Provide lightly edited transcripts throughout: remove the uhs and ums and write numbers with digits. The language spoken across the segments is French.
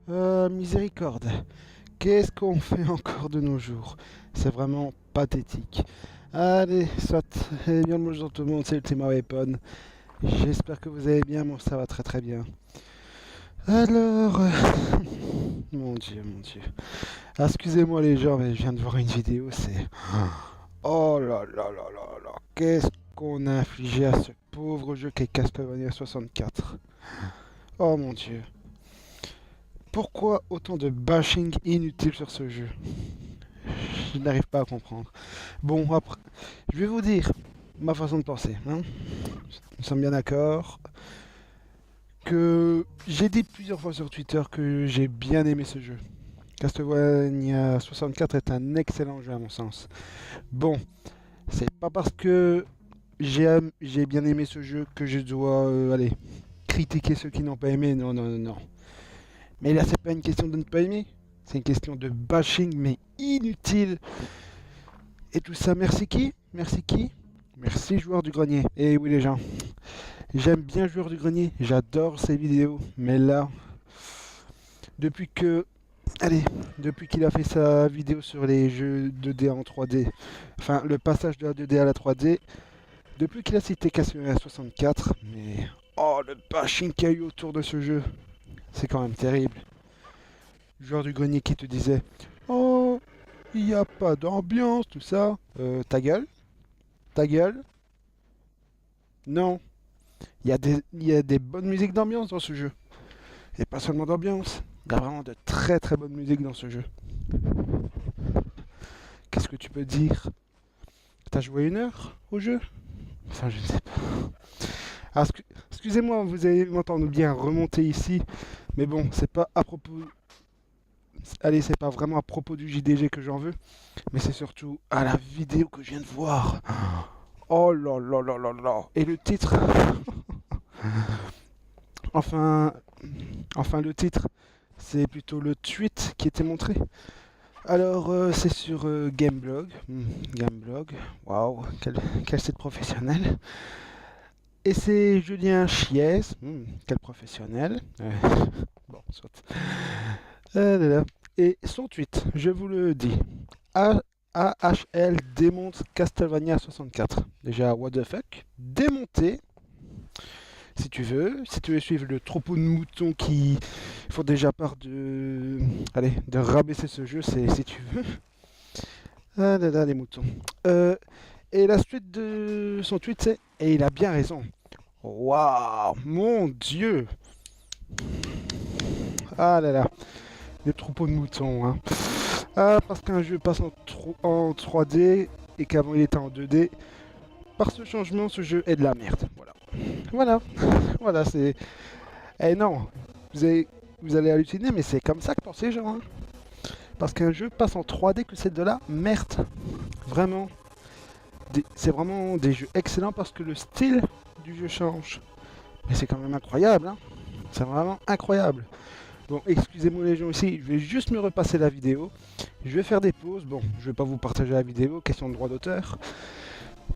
Miséricorde. Qu'est-ce qu'on fait encore de nos jours? C'est vraiment pathétique. Allez, soit. Eh bien, bonjour tout le monde, c'est Ultima Weapon. J'espère que vous allez bien, moi ça va très très bien. Alors. Mon dieu, mon dieu. Ah, excusez-moi les gens, mais je viens de voir une vidéo, c'est. Oh là là là là là. Qu'est-ce qu'on a infligé à ce pauvre jeu qu'est Castlevania 64. Oh mon dieu. Pourquoi autant de bashing inutile sur ce jeu? Je n'arrive pas à comprendre. Bon, après, je vais vous dire ma façon de penser. Hein. Nous sommes bien d'accord que j'ai dit plusieurs fois sur Twitter que j'ai bien aimé ce jeu. Castlevania 64 est un excellent jeu à mon sens. Bon, c'est pas parce que j'ai bien aimé ce jeu que je dois aller critiquer ceux qui n'ont pas aimé. Non, non, non, non. Mais là, c'est pas une question de ne pas aimer. C'est une question de bashing, mais inutile. Et tout ça, merci qui? Merci qui? Merci joueur du grenier. Et oui les gens, j'aime bien joueur du grenier, j'adore ses vidéos. Mais là, depuis que... Allez, depuis qu'il a fait sa vidéo sur les jeux 2D en 3D, enfin le passage de la 2D à la 3D, depuis qu'il a cité Castlevania 64, mais... Oh, le bashing qu'il y a eu autour de ce jeu, c'est quand même terrible. Joueur du grenier qui te disait oh, il n'y a pas d'ambiance, tout ça. Ta gueule? Ta gueule? Non. Il y a des bonnes musiques d'ambiance dans ce jeu. Et pas seulement d'ambiance. Il y a vraiment de très très bonnes musiques dans ce jeu. Qu'est-ce que tu peux dire? T'as joué 1 heure au jeu? Enfin, je ne sais pas. Ah, excusez-moi, vous allez m'entendre bien remonter ici. Mais bon, c'est pas à propos. Allez, c'est pas vraiment à propos du JDG que j'en veux. Mais c'est surtout à la vidéo que je viens de voir. Oh là là là là là. Et le titre? Enfin, enfin le titre, c'est plutôt le tweet qui était montré. Alors, c'est sur Gameblog. Gameblog, waouh, quel site professionnel. Et c'est Julien Chiez, quel professionnel. Bon, soit. Là. Et son tweet, je vous le dis. AHL démonte Castlevania 64. Déjà, what the fuck? Démonter, si tu veux. Si tu veux suivre le troupeau de moutons qui font déjà part de... Allez, de rabaisser ce jeu, c'est si tu veux. Ah là là, les moutons. Et la suite de son tweet, c'est... Et il a bien raison. Waouh, mon Dieu. Ah là là, les troupeaux de moutons, hein. Ah, parce qu'un jeu passe en 3D et qu'avant il était en 2D. Par ce changement, ce jeu est de la merde. Voilà. Voilà. Voilà, c'est... Eh non, vous allez halluciner, mais c'est comme ça que pensent les gens. Hein. Parce qu'un jeu passe en 3D que c'est de la merde. Vraiment. C'est vraiment des jeux excellents parce que le style du jeu change. Mais c'est quand même incroyable. Hein. C'est vraiment incroyable. Bon, excusez-moi les gens ici, je vais juste me repasser la vidéo. Je vais faire des pauses. Bon, je vais pas vous partager la vidéo, question de droit d'auteur.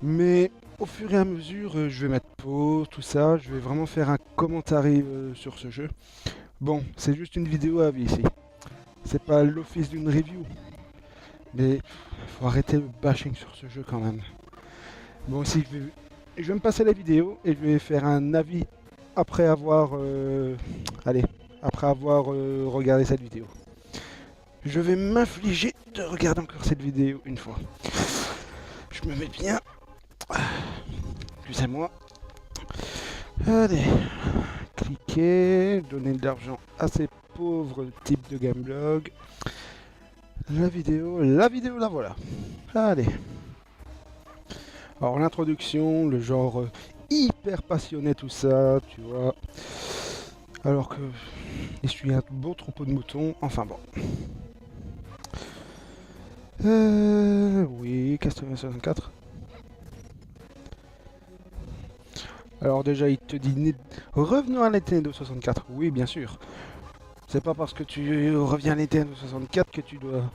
Mais au fur et à mesure, je vais mettre pause, tout ça. Je vais vraiment faire un commentaire sur ce jeu. Bon, c'est juste une vidéo à vie ici. C'est pas l'office d'une review. Mais faut arrêter le bashing sur ce jeu quand même. Bon, ici, je vais me passer la vidéo et je vais faire un avis après avoir... allez, après avoir regardé cette vidéo. Je vais m'infliger de regarder encore cette vidéo une fois. Je me mets bien. Excusez-moi. Allez. Cliquer. Donner de l'argent à ces pauvres types de Gameblog. La vidéo, la voilà. Allez. Alors l'introduction, le genre hyper passionné, tout ça, tu vois. Alors que je suis un beau troupeau de moutons. Enfin bon. Oui, Castlevania 64. Alors déjà, il te dit revenons à Nintendo 64. Oui, bien sûr. C'est pas parce que tu reviens à Nintendo 64 que tu dois...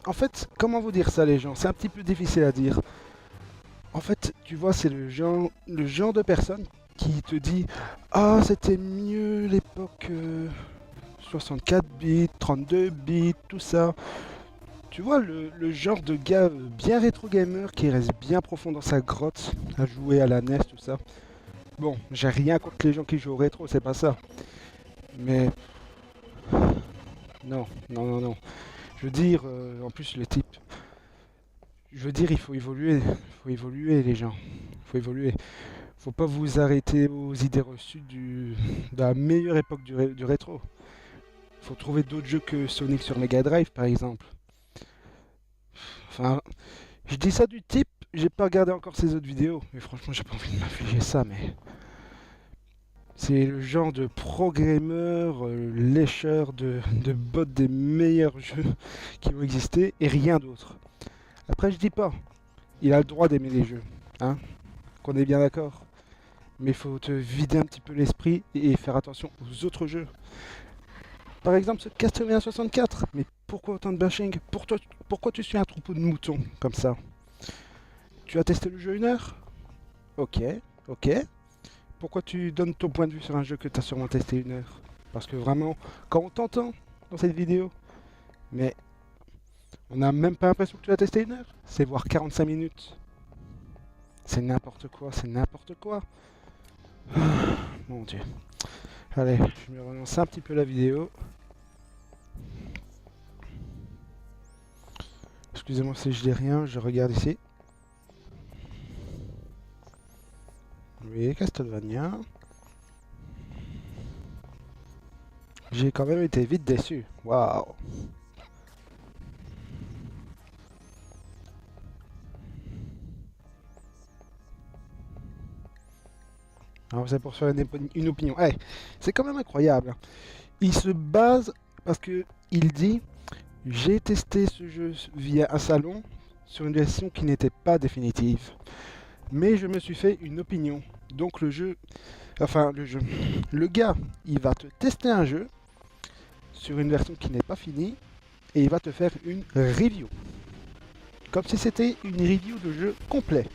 En fait, comment vous dire ça les gens? C'est un petit peu difficile à dire. En fait, tu vois, c'est le genre de personne qui te dit ah c'était mieux l'époque 64 bits, 32 bits, tout ça. Tu vois, le genre de gars bien rétro gamer qui reste bien profond dans sa grotte, à jouer à la NES, tout ça. Bon, j'ai rien contre les gens qui jouent au rétro, c'est pas ça. Mais non, non, non, non. Je veux dire, en plus le type, je veux dire, il faut évoluer les gens, il faut évoluer. Faut pas vous arrêter aux idées reçues de la meilleure époque du rétro. Faut trouver d'autres jeux que Sonic sur Mega Drive par exemple. Enfin, je dis ça du type, j'ai pas regardé encore ses autres vidéos, mais franchement j'ai pas envie de m'infliger ça, mais c'est le genre de programmeur, lécheur de bots des meilleurs jeux qui ont existé et rien d'autre. Après je dis pas, il a le droit d'aimer les jeux, hein, qu'on est bien d'accord. Mais il faut te vider un petit peu l'esprit et faire attention aux autres jeux. Par exemple ce Castlevania 64, mais pourquoi autant de bashing? Pourquoi tu suis un troupeau de moutons comme ça? Tu as testé le jeu 1 heure? Ok, ok. Pourquoi tu donnes ton point de vue sur un jeu que tu as sûrement testé 1 heure? Parce que vraiment, quand on t'entend dans cette vidéo, mais on n'a même pas l'impression que tu as testé 1 heure. C'est voir 45 minutes. C'est n'importe quoi, c'est n'importe quoi. Mon Dieu. Allez, je me relance un petit peu la vidéo. Excusez-moi si je dis rien, je regarde ici. Oui, Castlevania. J'ai quand même été vite déçu. Waouh. Alors c'est pour faire une opinion. Hey, c'est quand même incroyable. Il se base parce que il dit j'ai testé ce jeu via un salon sur une version qui n'était pas définitive. Mais je me suis fait une opinion. Donc le gars, il va te tester un jeu sur une version qui n'est pas finie et il va te faire une review. Comme si c'était une review de jeu complet.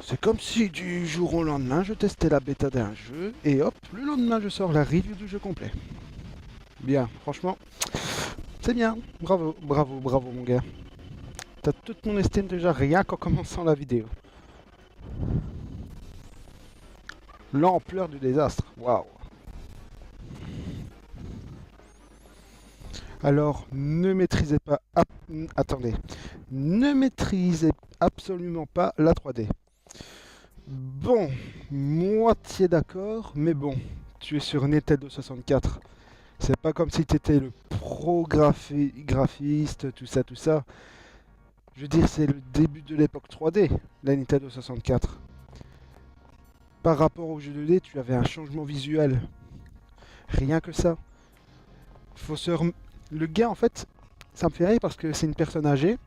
C'est comme si du jour au lendemain, je testais la bêta d'un jeu et hop, le lendemain, je sors la review du jeu complet. Bien, franchement, c'est bien. Bravo, bravo, bravo mon gars. T'as toute mon estime déjà rien qu'en commençant la vidéo. L'ampleur du désastre, waouh. Alors, ne maîtrisez pas... attendez. Ne maîtrisez absolument pas la 3D. Bon, moitié d'accord, mais bon, tu es sur Nintendo 64. C'est pas comme si tu étais le pro graphiste, tout ça, tout ça. Je veux dire, c'est le début de l'époque 3D, la Nintendo 64. Par rapport au jeu 2D, tu avais un changement visuel. Rien que ça. Le gars, en fait, ça me fait rire parce que c'est une personne âgée.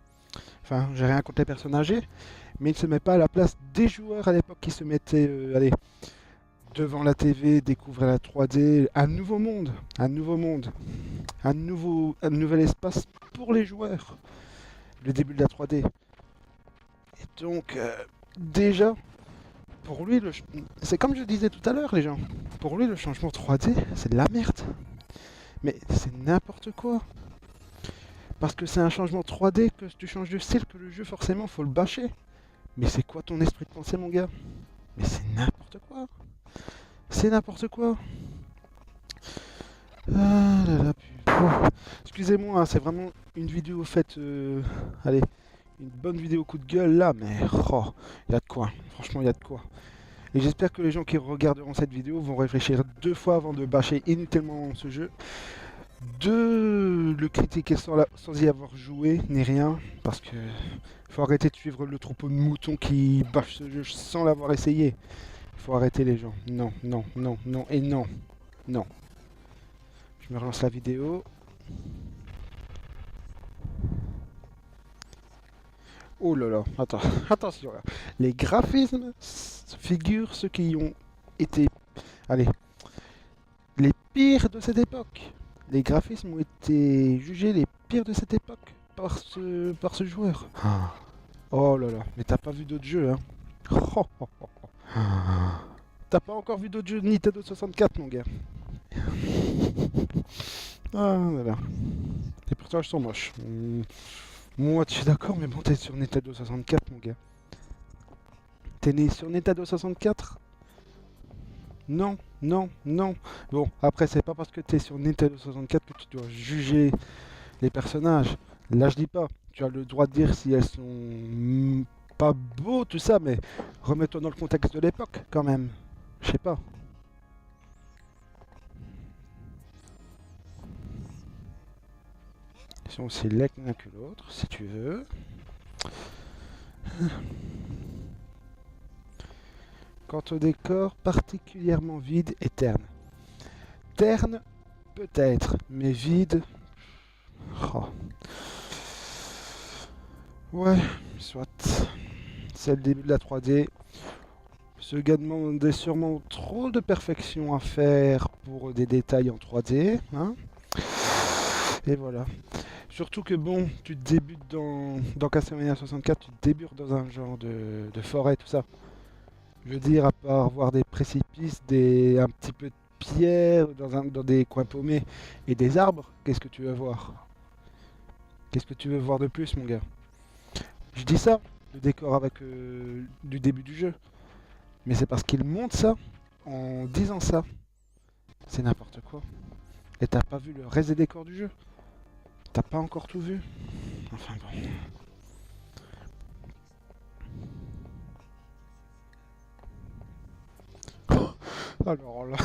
Enfin, j'ai rien contre les personnes âgées. Mais il ne se met pas à la place des joueurs à l'époque qui se mettaient devant la TV, découvrir la 3D, un nouveau monde, un nouvel espace pour les joueurs. Le début de la 3D. Et donc, déjà, pour lui, c'est comme je disais tout à l'heure, les gens. Pour lui, le changement 3D, c'est de la merde. Mais c'est n'importe quoi. Parce que c'est un changement 3D, que tu changes de style, que le jeu, forcément, faut le bâcher. Mais c'est quoi ton esprit de pensée, mon gars? Mais c'est n'importe quoi. C'est n'importe quoi. Ah là là, excusez-moi, hein, c'est vraiment une vidéo faite... allez, une bonne vidéo coup de gueule là, mais... Oh, il y a de quoi. Franchement, il y a de quoi. Et j'espère que les gens qui regarderont cette vidéo vont réfléchir 2 fois avant de bâcher inutilement ce jeu. De le critiquer sans y avoir joué, ni rien. Parce que... faut arrêter de suivre le troupeau de moutons qui bâchent ce jeu sans l'avoir essayé. Faut arrêter les gens. Non, non, non, non et non. Non. Je me relance la vidéo. Oh là là, attends, attention là. Les graphismes figurent ceux qui ont été, allez, les pires de cette époque. Les graphismes ont été jugés les pires de cette époque par ce joueur. Oh là là, mais t'as pas vu d'autres jeux, hein? Oh, oh, oh, oh. T'as pas encore vu d'autres jeux de Nintendo 64, mon gars? Ah là là. Les personnages sont moches. Moi, je suis d'accord, mais bon, t'es sur Nintendo 64, mon gars. T'es né sur Nintendo 64? Non, non, non. Bon, après, c'est pas parce que t'es sur Nintendo 64 que tu dois juger les personnages. Là, je dis pas. Tu as le droit de dire si elles sont pas beaux, tout ça, mais remets-toi dans le contexte de l'époque, quand même. Je sais pas. Ils sont aussi laids l'un que l'autre, si tu veux. Quant au décor, particulièrement vide et terne. Terne, peut-être, mais vide. Oh. Ouais, soit. C'est le début de la 3D. Ce gars demandait sûrement trop de perfection à faire pour des détails en 3D. Hein, et voilà. Surtout que bon, tu débutes dans Castlevania 64, tu débutes dans un genre de forêt, tout ça. Je veux dire, à part voir des précipices, un petit peu de pierre dans des coins paumés et des arbres, qu'est-ce que tu veux voir? Qu'est-ce que tu veux voir de plus, mon gars? Je dis ça, le décor avec du début du jeu. Mais c'est parce qu'il monte ça en disant ça. C'est n'importe quoi. Et t'as pas vu le reste des décors du jeu? T'as pas encore tout vu? Enfin bon. Alors là.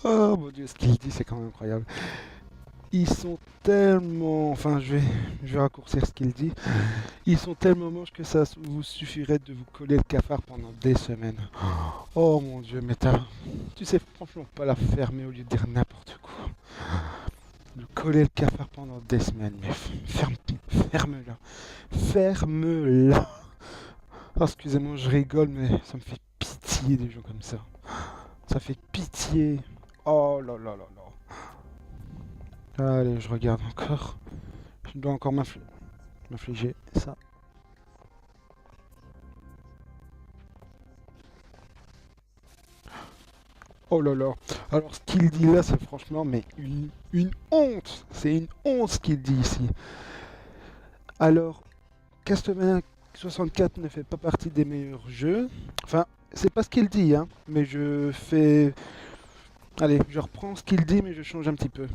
Oh mon dieu, ce qu'il dit, c'est quand même incroyable. Ils sont tellement. Enfin, je vais raccourcir ce qu'il dit. Ils sont tellement moches que ça vous suffirait de vous coller le cafard pendant des semaines. Oh mon dieu, mais tu sais franchement pas la fermer au lieu de dire n'importe quoi. De coller le cafard pendant des semaines, mais ferme-la. Ferme-la. Oh, excusez-moi, je rigole, mais ça me fait pitié des gens comme ça. Ça fait pitié. Oh là là là là. Allez, je regarde encore. Je dois encore m'infliger ça. Oh là là. Alors, ce qu'il dit là, c'est franchement, mais une honte. C'est une honte ce qu'il dit ici. Alors, Castlevania 64 ne fait pas partie des meilleurs jeux. Enfin, c'est pas ce qu'il dit, hein. Mais je fais. Allez, je reprends ce qu'il dit, mais je change un petit peu.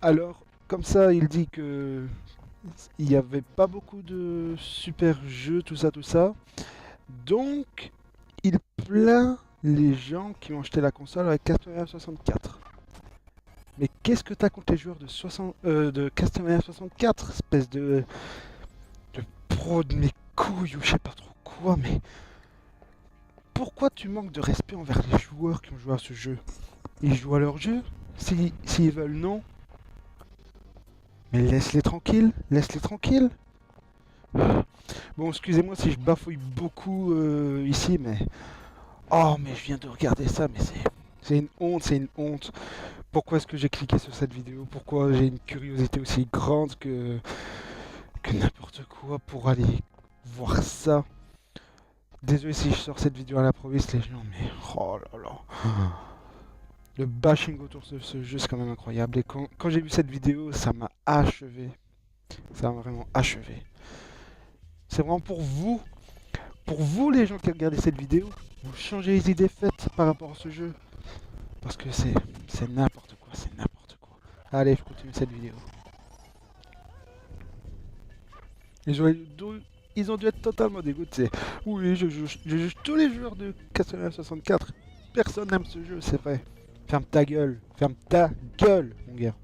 Alors, comme ça, il dit que il n'y avait pas beaucoup de super jeux, tout ça, tout ça. Donc, il plaint les gens qui ont acheté la console avec Castlevania 64. Mais qu'est-ce que t'as contre les joueurs de Castlevania 64, espèce de pro de mes couilles ou je sais pas trop quoi, mais pourquoi tu manques de respect envers les joueurs qui ont joué à ce jeu? Ils jouent à leur jeu, s'ils veulent, non. Mais laisse-les tranquilles, laisse-les tranquilles. Bon, excusez-moi si je bafouille beaucoup ici, mais... Oh, mais je viens de regarder ça, mais c'est une honte, c'est une honte. Pourquoi est-ce que j'ai cliqué sur cette vidéo? Pourquoi j'ai une curiosité aussi grande que n'importe quoi pour aller voir ça? Désolé si je sors cette vidéo à l'improviste, les gens, mais... Oh là là. Le bashing autour de ce jeu, c'est quand même incroyable. Et quand j'ai vu cette vidéo, ça m'a achevé. Ça m'a vraiment achevé. C'est vraiment pour vous les gens qui regardez cette vidéo, vous changez les idées faites par rapport à ce jeu. Parce que c'est n'importe quoi, c'est n'importe quoi. Allez, je continue cette vidéo. Ils ont dû être totalement dégoûtés. Oui, je juge tous les joueurs de Castlevania 64. Personne n'aime ce jeu, c'est vrai. Ferme ta gueule, mon gars.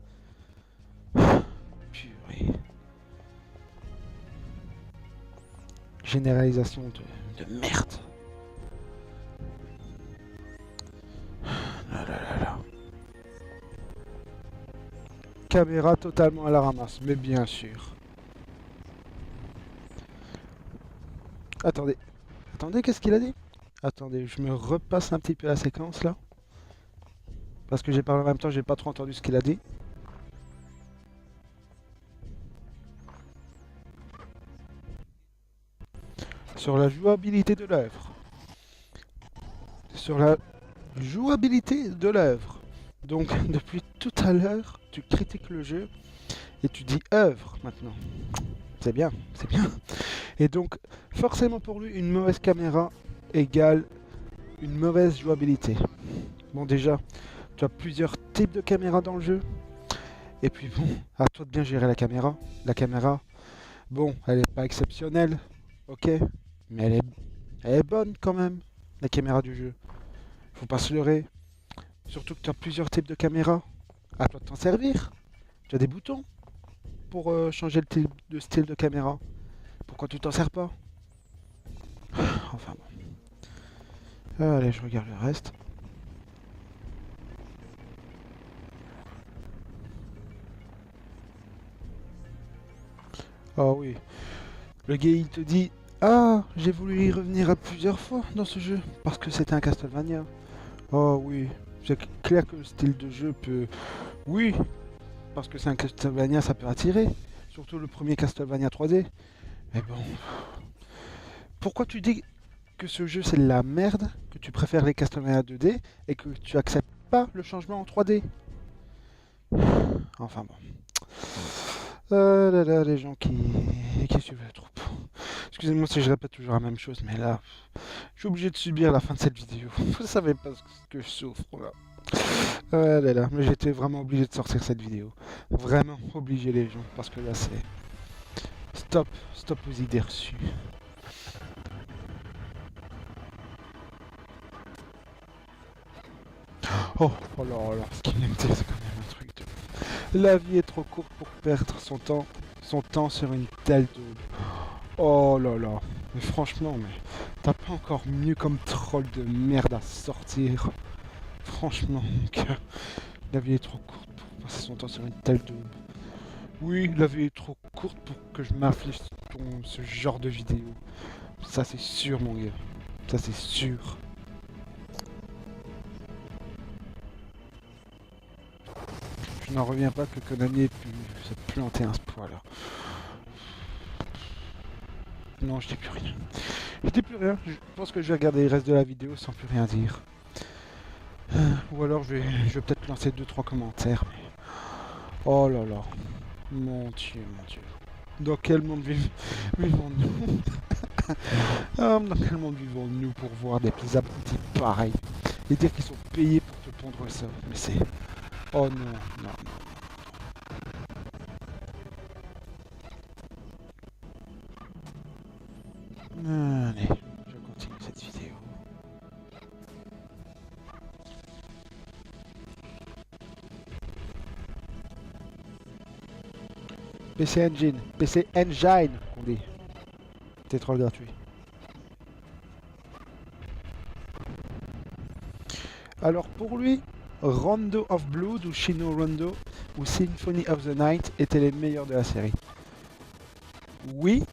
Purée. Généralisation de merde. Là, là, là, là. Caméra totalement à la ramasse, mais bien sûr. Attendez. Attendez, qu'est-ce qu'il a dit? Attendez, je me repasse un petit peu la séquence là. Parce que j'ai parlé en même temps, j'ai pas trop entendu ce qu'il a dit. Sur la jouabilité de l'œuvre. Sur la jouabilité de l'œuvre. Donc depuis tout à l'heure, tu critiques le jeu et tu dis œuvre maintenant. C'est bien, c'est bien. Et donc forcément pour lui, une mauvaise caméra égale une mauvaise jouabilité. Bon déjà, tu as plusieurs types de caméras dans le jeu. Et puis bon, à toi de bien gérer la caméra. La caméra, bon, elle n'est pas exceptionnelle, ok, mais elle est bonne quand même, la caméra du jeu. Faut pas se leurrer. Surtout que tu as plusieurs types de caméras. À toi de t'en servir. Tu as des boutons pour changer le type de style de caméra. Pourquoi tu t'en sers pas? Enfin bon. Allez, je regarde le reste. Ah oui. Le gars il te dit ah, j'ai voulu y revenir à plusieurs fois dans ce jeu parce que c'était un Castlevania. Oh oui, c'est clair que le style de jeu peut. Oui, parce que c'est un Castlevania, ça peut attirer. Surtout le premier Castlevania 3D. Mais bon. Pourquoi tu dis que ce jeu c'est de la merde, que tu préfères les Castlevania 2D et que tu acceptes pas le changement en 3D? Enfin bon. Là là, les gens qui suivent la troupe. Excusez-moi si je répète toujours la même chose, mais là, je suis obligé de subir la fin de cette vidéo. Vous savez pas ce que je souffre là. Ah là là, mais j'étais vraiment obligé de sortir cette vidéo. Vraiment obligé les gens, parce que là c'est... Stop, stop aux idées reçues. Oh, oh là là, ce qu'il aime dire, c'est quand même un truc de... La vie est trop courte pour perdre son temps sur une telle daube. Oh là là, mais franchement, mais t'as pas encore mieux comme troll de merde à sortir. Franchement, mon cœur, la vie est trop courte pour passer son temps sur une telle daube. Oui, la vie est trop courte pour que je m'inflige ce genre de vidéo. Ça c'est sûr, mon gars. Ça c'est sûr. Je n'en reviens pas que Konami ait pu se planter à ce point-là. Non, je dis plus rien. Je dis plus rien. Je pense que je vais regarder le reste de la vidéo sans plus rien dire. Ou alors je vais peut-être lancer 2-3 commentaires. Mais... Oh là là. Mon Dieu, mon Dieu. Dans quel monde vivons-nous? Dans quel monde vivons-nous pour voir des petits abrutis pareils et dire qu'ils sont payés pour te pondre ça? Mais c'est... Oh non, non, non. Allez, je continue cette vidéo. PC Engine, on dit. C'est trop gratuit. Alors pour lui, Rondo of Blood ou Shino Rondo ou Symphony of the Night étaient les meilleurs de la série. Oui,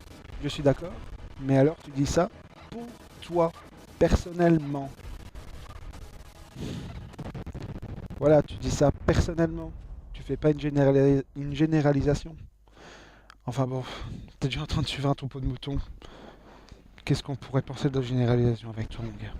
je suis d'accord, mais alors tu dis ça pour toi, personnellement. Voilà, tu dis ça personnellement. Tu fais pas une généralisation. Enfin bon, t'es déjà en train de suivre un troupeau de moutons. Qu'est-ce qu'on pourrait penser de la généralisation avec toi, mon gars?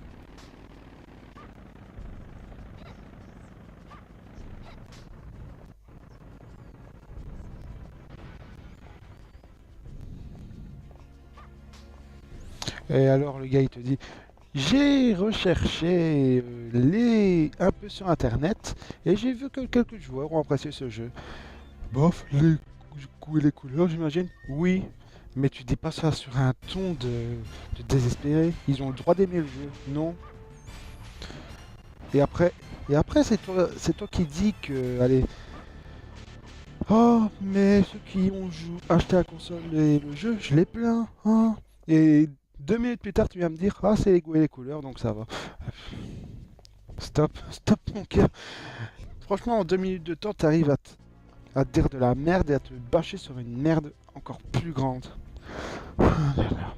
Et alors le gars il te dit j'ai recherché un peu sur internet et j'ai vu que quelques joueurs ont apprécié ce jeu. Bof, les goûts et les couleurs j'imagine. Oui, mais tu dis pas ça sur un ton de désespéré. Ils ont le droit d'aimer le jeu, non? Et après c'est toi qui dis que allez. Oh, mais ceux qui ont acheté la console et le jeu, je les plains, hein. Et 2 minutes plus tard, tu viens me dire, ah, c'est les goûts et les couleurs, donc ça va. Stop, stop, mon cœur. Franchement, en 2 minutes de temps, t'arrives à te dire de la merde et à te bâcher sur une merde encore plus grande. Ah là là.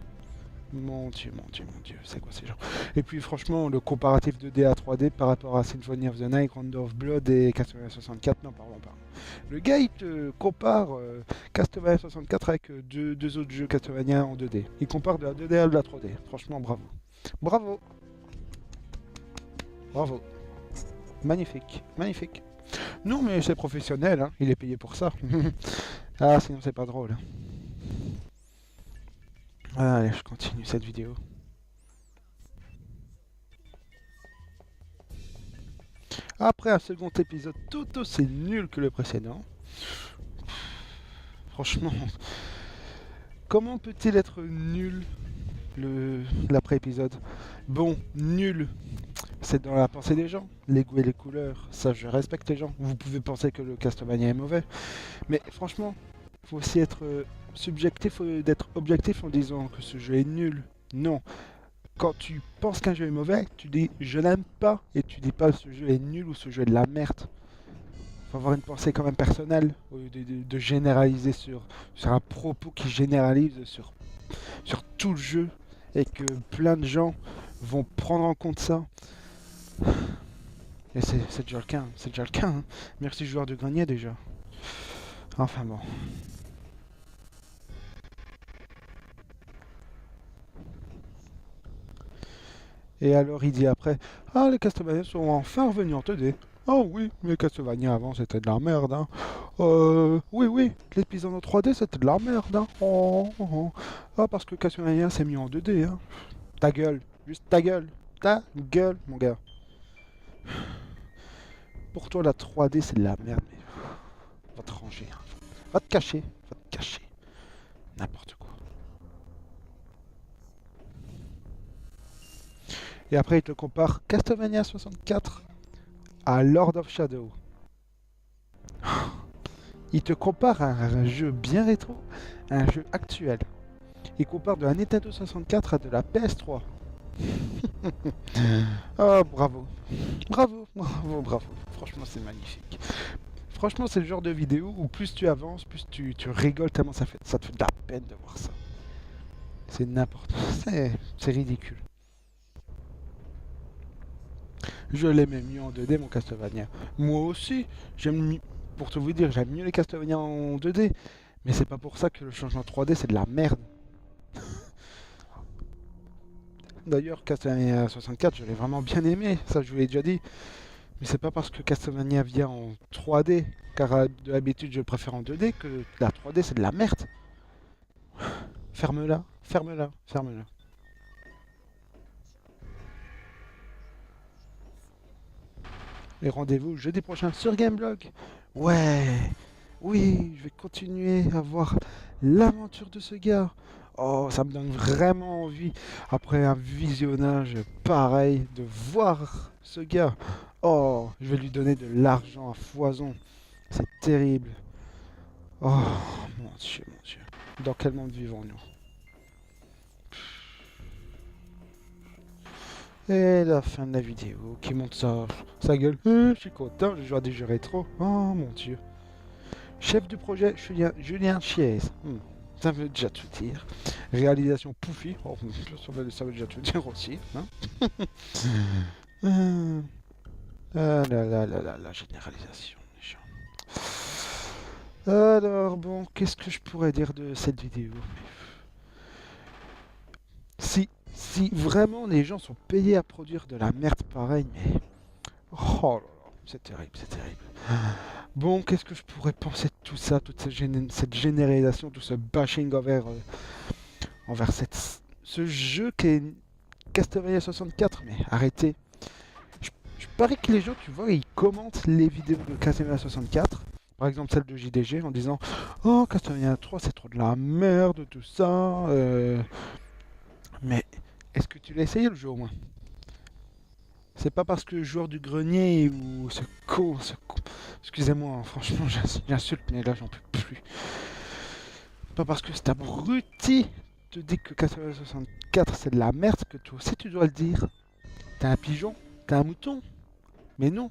Mon Dieu, mon Dieu, mon Dieu, c'est quoi ces gens? Et puis franchement, le comparatif 2D à 3D par rapport à Symphony of the Night, Rondo of Blood et Castlevania 64, n'en parlons pas. Le gars, il te compare Castlevania 64 avec deux autres jeux Castlevania en 2D. Il compare de la 2D à de la 3D. Franchement, bravo. Bravo. Bravo. Magnifique, magnifique. Non, mais c'est professionnel, hein. Il est payé pour ça. Ah, sinon c'est pas drôle. Allez, je continue cette vidéo. Après un second épisode tout aussi nul que le précédent. Franchement, comment peut-il être nul l'après-épisode? Bon, nul, c'est dans la pensée des gens, les goûts et les couleurs, ça je respecte les gens. Vous pouvez penser que le Castlevania est mauvais, mais franchement, faut aussi être subjectif, faut d'être objectif en disant que ce jeu est nul. Non, quand tu penses qu'un jeu est mauvais, tu dis je l'aime pas, et tu dis pas ce jeu est nul ou ce jeu est de la merde. Faut avoir une pensée quand même personnelle, au lieu de généraliser sur un propos qui généralise sur tout le jeu, et que plein de gens vont prendre en compte ça. Et c'est déjà le cas, c'est déjà le cas. Hein. Merci joueur de grenier déjà. Enfin bon. Et alors il dit après, ah les Castlevania sont enfin revenus en 2D. Oh oui, mais Castlevania avant c'était de la merde. Hein. Oui, l'épisode en 3D c'était de la merde. Hein. Oh. Ah parce que Castlevania s'est mis en 2D. Hein. Ta gueule, juste ta gueule, mon gars. Pour toi la 3D c'est de la merde, mais va te ranger. Hein. Va te cacher. N'importe quoi. Et après il te compare Castlevania 64 à Lord of Shadow. Il te compare à un jeu bien rétro, à un jeu actuel. Il compare de la Nintendo 64 à de la PS3. Oh, bravo. Bravo. Franchement, c'est magnifique. Franchement, c'est le genre de vidéo où plus tu avances, plus tu rigoles tellement ça te fait de la peine de voir ça. C'est n'importe quoi. C'est ridicule. Je l'aimais mieux en 2D, mon Castlevania. Moi aussi, pour tout vous dire, j'aime mieux les Castlevania en 2D. Mais c'est pas pour ça que le changement 3D, c'est de la merde. D'ailleurs, Castlevania 64, je l'ai vraiment bien aimé, ça je vous l'ai déjà dit. Mais c'est pas parce que Castlevania vient en 3D, car de l'habitude je le préfère en 2D, que la 3D c'est de la merde. Ferme-la. Et rendez-vous jeudi prochain sur Gameblog. Ouais, oui, je vais continuer à voir l'aventure de ce gars. Oh, ça me donne vraiment envie, après un visionnage pareil, de voir ce gars. Oh, je vais lui donner de l'argent à foison. C'est terrible. Oh, mon Dieu. Dans quel monde vivons-nous? Et la fin de la vidéo qui monte sa gueule. Je suis content, je joue à des jeux rétro. Oh mon Dieu. Chef du projet, Julien Chiez. Ça veut déjà tout dire. Réalisation Poufy. Oh, ça veut déjà tout dire aussi. Hein. La généralisation des gens. Alors, bon, qu'est-ce que je pourrais dire de cette vidéo? Si vraiment les gens sont payés à produire de la merde pareille, mais... Oh là là, c'est terrible. Bon, qu'est-ce que je pourrais penser de tout ça, toute cette généralisation, tout ce bashing envers ce jeu qui est Castlevania 64, mais arrêtez. Je parie que les gens, tu vois, ils commentent les vidéos de Castlevania 64, par exemple celle de JDG, en disant « Oh, Castlevania 3, c'est trop de la merde, tout ça. Mais est-ce que tu l'as essayé le jeu au moins? C'est pas parce que le joueur du grenier ou ce con, excusez-moi, hein, franchement j'insulte, mais là j'en peux plus. Pas parce que cet abruti te dit que 1964 c'est de la merde que toi aussi tu dois le dire. T'es un pigeon, t'es un mouton. Mais non,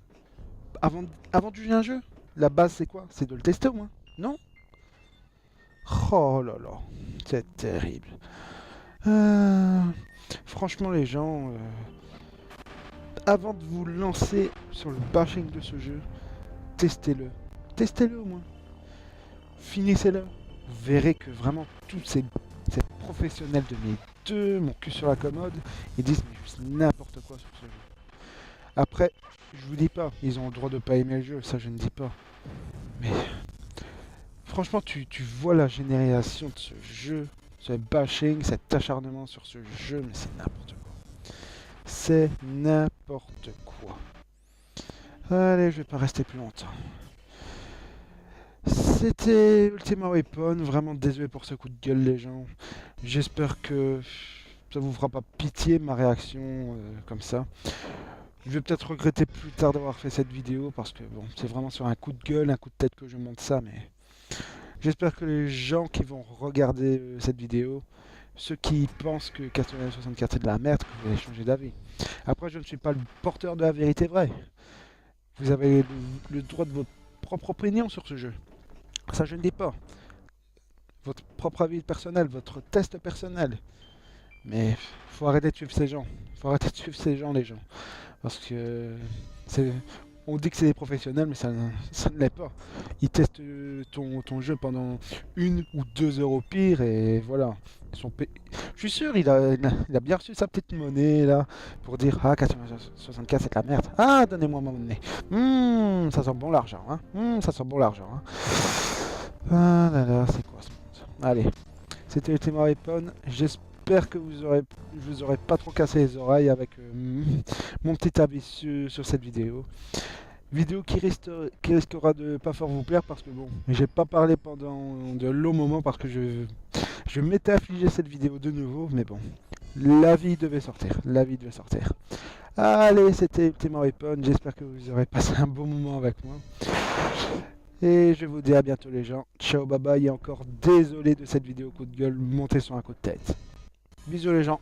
avant de juger un jeu, la base c'est quoi? C'est de le tester au moins, non? Oh là là, c'est terrible. Franchement les gens... avant de vous lancer sur le bashing de ce jeu, testez-le. Testez-le au moins. Finissez-le. Vous verrez que vraiment tous ces professionnels de mes deux, mon cul sur la commode, ils disent mais juste n'importe quoi sur ce jeu. Après, je vous dis pas, ils ont le droit de pas aimer le jeu, ça je ne dis pas. Mais franchement, tu vois la génération de ce jeu, ce bashing, cet acharnement sur ce jeu, mais c'est n'importe quoi. C'est n'importe quoi. Allez, je vais pas rester plus longtemps. C'était Ultima Weapon, vraiment désolé pour ce coup de gueule les gens. J'espère que ça vous fera pas pitié ma réaction comme ça. Je vais peut-être regretter plus tard d'avoir fait cette vidéo parce que bon, c'est vraiment sur un coup de gueule, un coup de tête que je monte ça, mais j'espère que les gens qui vont regarder cette vidéo, ceux qui pensent que Castlevania 64 est de la merde, que vous allez changer d'avis. Après, je ne suis pas le porteur de la vérité vraie. Vous avez le droit de votre propre opinion sur ce jeu. Ça, je ne dis pas. Votre propre avis personnel, votre test personnel. Mais faut arrêter de suivre ces gens. Faut arrêter de suivre ces gens, les gens. Parce que on dit que c'est des professionnels, mais ça ne l'est pas. Ils testent ton jeu pendant 1 ou 2 heures au pire, et voilà. Je suis sûr, il a bien reçu sa petite monnaie là, pour dire ah 464 c'est de la merde. Ah, donnez-moi ma monnaie. Ça sent bon l'argent, hein. Ça sent bon l'argent, hein. Ah là là, c'est quoi ce monde? Allez, c'était Ultima Weapon. J'espère que je vous aurai pas trop cassé les oreilles avec mon petit avis sur cette vidéo. Vidéo qui risquera de pas fort vous plaire parce que bon, j'ai pas parlé pendant de longs moments parce que je m'étais affligé cette vidéo de nouveau, mais bon, la vie devait sortir, la vie devait sortir. Allez, c'était Ultima Weapon, j'espère que vous aurez passé un bon moment avec moi. Et je vous dis à bientôt les gens. Ciao, bye bye, et encore désolé de cette vidéo coup de gueule montée sur un coup de tête. Bisous les gens.